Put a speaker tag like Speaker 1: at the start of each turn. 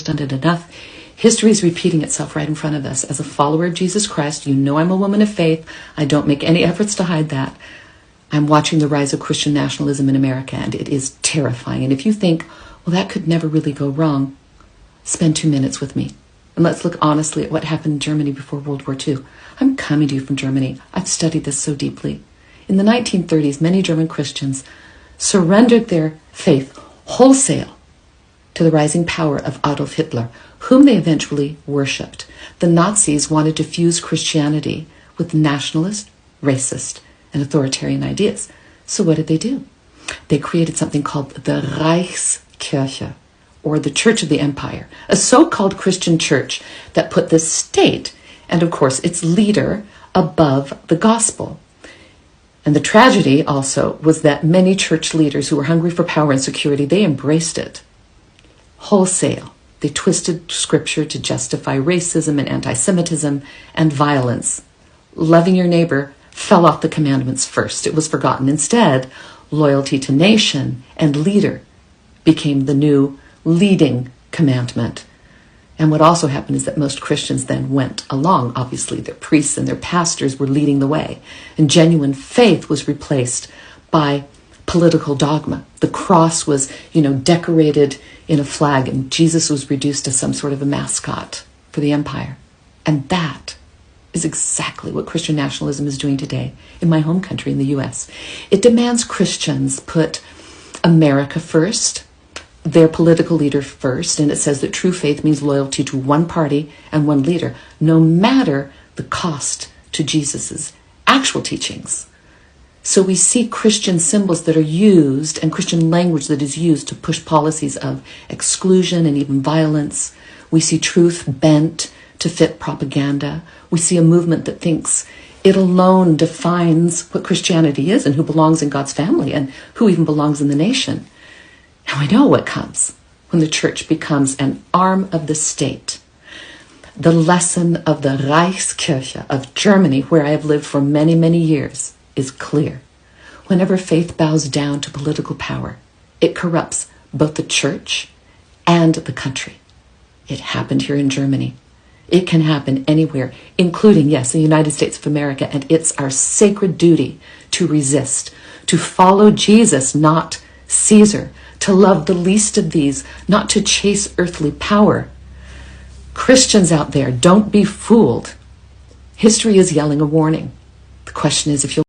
Speaker 1: done it enough. History is repeating itself right in front of us. As a follower of Jesus Christ, you know I'm a woman of faith. I don't make any efforts to hide that. I'm watching the rise of Christian nationalism in America, and it is terrifying. And if you think, well, that could never really go wrong, spend 2 minutes with me. And let's look honestly at what happened in Germany before World War II. I'm coming to you from Germany. I've studied this so deeply. In the 1930s, many German Christians surrendered their faith wholesale to the rising power of Adolf Hitler, whom they eventually worshipped. The Nazis wanted to fuse Christianity with nationalist, racist, and authoritarian ideas. So what did they do? They created something called the Reichskirche, or the Church of the Empire, a so-called Christian church that put the state, and of course its leader, above the gospel. And the tragedy also was that many church leaders who were hungry for power and security, they embraced it wholesale. They twisted scripture to justify racism and anti-Semitism and violence. Loving your neighbor fell off the commandments first. It was forgotten. Instead, loyalty to nation and leader became the new leading commandment. And what also happened is that most Christians then went along. Obviously, their priests and their pastors were leading the way. And genuine faith was replaced by political dogma. The cross was, decorated in a flag, and Jesus was reduced to some sort of a mascot for the empire. And that is exactly what Christian nationalism is doing today in my home country, in the U.S. It demands Christians put America first, their political leader first, and it says that true faith means loyalty to one party and one leader, no matter the cost to Jesus's actual teachings. So we see Christian symbols that are used and Christian language that is used to push policies of exclusion and even violence. We see truth bent to fit propaganda. We see a movement that thinks it alone defines what Christianity is and who belongs in God's family and who even belongs in the nation. Now I know what comes when the church becomes an arm of the state. The lesson of the Reichskirche of Germany, where I have lived for many, many years, is clear. Whenever faith bows down to political power, it corrupts both the church and the country. It happened here in Germany. It can happen anywhere, including, yes, the United States of America, and it's our sacred duty to resist, to follow Jesus, not Caesar, to love the least of these, not to chase earthly power. Christians out there, don't be fooled. History is yelling a warning. The question is if you'll